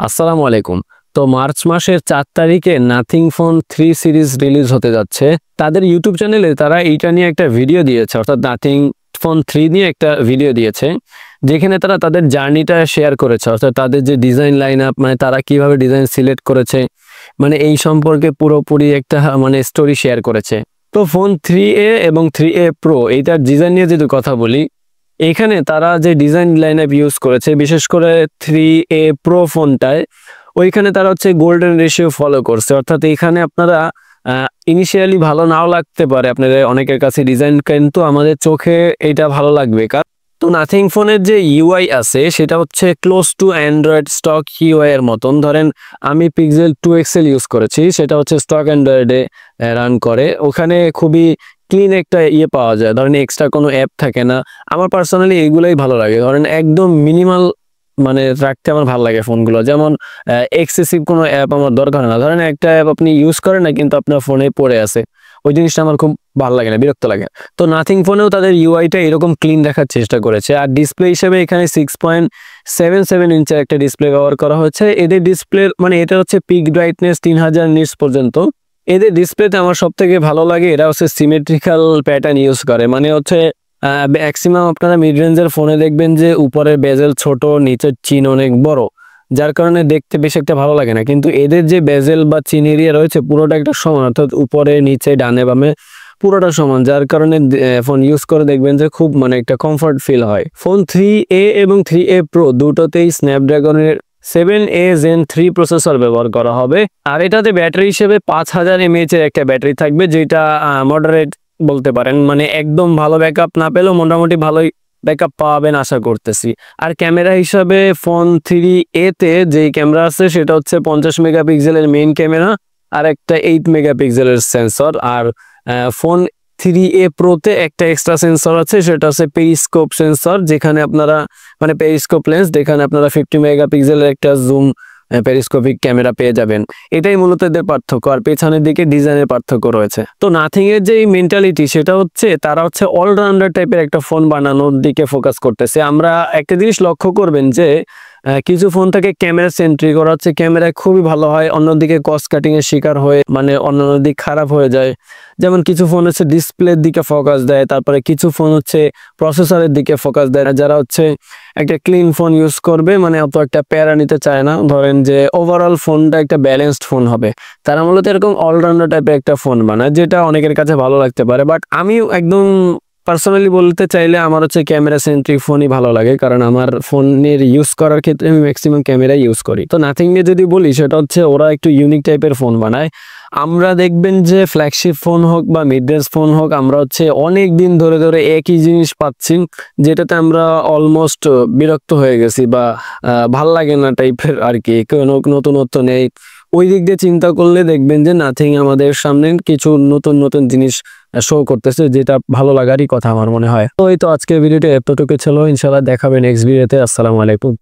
আসসালামু আলাইকুম। তো মার্চ মাসের ৪ তারিখে নাথিং ফোন 3 সিরিজ রিলিজ হতে যাচ্ছে। তাদের ইউটিউব চ্যানেলে তারা এইটা নিয়ে একটা ভিডিও দিয়েছে, অর্থাৎ নাথিং ফোন 3 নিয়ে একটা ভিডিও দিয়েছে, যেখানে তারা তাদের জার্নিটা শেয়ার করেছে, অর্থাৎ তাদের যে ডিজাইন লাইন আপ, মানে তারা কিভাবে ডিজাইন সিলেক্ট করেছে, মানে এই সম্পর্কে পুরোপুরি একটা মানে স্টোরি শেয়ার করেছে। তো ফোন 3A এবং 3A প্রো এইটার ডিজাইন নিয়ে যদি কথা বলি, এখানে তারা যে ডিজাইন লাইন আপ ইউজ করেছে, বিশেষ করে 3A প্রো ফোনটায় ওইখানে তারা হচ্ছে গোল্ডেন রেশিও ফলো করছে। অর্থাৎ এখানে আপনারা ইনিশিয়ালি ভালো নাও লাগতে পারে আপনাদের অনেকের কাছে ডিজাইন, কিন্তু আমাদের চোখে এটা ভালো লাগবে। তো নাথিং ফোনের যে ইউআই আছে সেটা হচ্ছে close to Android stock UI এর মতন। ধরেন আমি পিক্সেল 2 XL ইউজ করেছি, সেটা হচ্ছে স্টক অ্যান্ড্রয়েডে রান করে। ওখানে খুবই ক্লিন একটা পাওয়া যায়, ধরেন এক্সট্রা কোনো অ্যাপ থাকে না। আমার পার্সোনালি এগুলোই ভালো লাগে, ধরেন একদম মিনিমাল মানে রাখতে আমার ভালো লাগে ফোনগুলো। যেমন এক্সেসিভ কোনো অ্যাপ আমার দরকার না, ধরেন একটা অ্যাপ আপনি ইউজ করেন না কিন্তু আপনার ফোনে পড়ে আছে, ওই জিনিসটা আমার খুব ভালো লাগে না, বিরক্ত লাগে। তো নাথিং ফোনেও তাদের ইউআইটা এরকম ক্লিন রাখার চেষ্টা করেছে। আর ডিসপ্লে হিসেবে এখানে 6.77 ইঞ্চের একটা ডিসপ্লে ব্যবহার করা হয়েছে। এদের ডিসপ্লে মানে এটা হচ্ছে পিক ব্রাইটনেস 3000 নিটস পর্যন্ত। এদের ডিসপ্লেতে আমার সব থেকে ভালো লাগে এরা হচ্ছে সিমেট্রিক্যাল প্যাটার্ন ইউজ করে, মানে হচ্ছে ম্যাক্সিমাম আপনারা মিড রেঞ্জের ফোনে দেখবেন যে উপরের বেজেল ছোট, নিচের চিন অনেক বড়, যার কারণে দেখতে বেশ একটা ভালো লাগে না। কিন্তু এদের যে বেজেল বা চিন এরিয়া রয়েছে পুরোটা একটা সমান, অর্থাৎ উপরে নিচে ডানে বামে পুরোটা সমান, যার কারণে ফোন ইউজ করে দেখবেন যে খুব মানে একটা কমফর্ট ফিল হয়। ফোন 3A এবং 3A প্রো দুটোতেই স্ন্যাপড্রাগনের 7A Gen 3 প্রসেসর ব্যবহার করা হবে। আর এটাতে ব্যাটারি হিসেবে 5000 mAh এর একটা ব্যাটারি থাকবে, যেটা মডারেট বলতে পারেন, মানে একদম ভালো ব্যাকআপ না পেলেও মোটামুটি ভালোই ব্যাকআপ পাবেন আশা করতেছি। আর ক্যামেরা হিসাবে ফোন 3A তে যেই ক্যামেরা আছে সেটা হচ্ছে 50 মেগাপিক্সেলের মেইন ক্যামেরা আর একটা 8 মেগাপিক্সেলের সেন্সর। আর ফোন 3A প্রোতে একটা এক্সট্রা সেন্সর আছে, সেটা হচ্ছে পেরিস্কোপ সেন্সর, যেখানে আপনারা মানে পেরিস্কোপ লেন্স, যেখানে আপনারা 50 মেগাপিক্সেলের একটা জুম পেরিস্কোপিক ক্যামেরা পেয়ে যাবেন। এটাই মূলত এদের পার্থক্য। আর পেছনের দিকে ডিজাইনের পার্থক্য রয়েছে। তো নাথিং এর যে মেন্টালিটি সেটা হচ্ছে তারা হচ্ছে অলরাউন্ডার টাইপের একটা ফোন বানানোর দিকে ফোকাস করতেছে। আমরা একটা জিনিস লক্ষ্য করবেন যে কিছু ফোন থেকে ক্যামেরা সেন্ট্রিক, ওরা হচ্ছে ক্যামেরায় খুবই ভালো হয়, অন্যদিকে কস্ট কাটিং এর শিকার হয়ে মানে অন্যান্য দিক খারাপ হয়ে যায়। যেমন কিছু ফোন হচ্ছে ডিসপ্লের দিকে ফোকাস দেয়, তারপরে কিছু ফোন হচ্ছে প্রসেসরের দিকে ফোকাস দেয়। যারা হচ্ছে একটা ক্লিন ফোন ইউজ করবে, মানে অত একটা প্যারা নিতে চায় না, ধরেন যে ওভারঅল ফোনটা একটা ব্যালেন্সড ফোন হবে, তারা মূলত এরকম অলরাউন্ডার টাইপের একটা ফোন বানায়, যেটা অনেকের কাছে ভালো লাগতে পারে। বাট আমি একদম পার্সোনালি বলতে চাইলে আমার হচ্ছে ক্যামেরা সেন্ট্রিক ফোনই ভালো লাগে, কারণ আমার ফোনের ইউজ করার ক্ষেত্রে আমি ম্যাক্সিমাম ক্যামেরা ইউজ করি। তো নাথিং এ যদি বলি সেটা হচ্ছে ওরা একটু ইউনিক টাইপের ফোন বানায়। আমরা দেখবেন যে ফ্ল্যাগশিপ ফোন হোক বা মিড রেঞ্জ ফোন হোক, আমরা হচ্ছে অনেক দিন ধরে ধরে একই জিনিস পাচ্ছি, যেটাতে আমরা অলমোস্ট বিরক্ত হয়ে গেছি বা ভাল লাগে না টাইপের আর কি, কোনো নতুনত্ব নেই। ওই দিক দিয়ে চিন্তা করলে দেখবেন যে নাথিং আমাদের সামনে কিছু নতুন নতুন জিনিস শো করতেছে, যেটা ভালো লাগারই কথা আমার মনে হয়। তো এই তো আজকের ভিডিওটা এতটুকু ছিল, ইনশাআল্লাহ দেখাবে নেক্সট ভিডিওতে। আসসালামু আলাইকুম।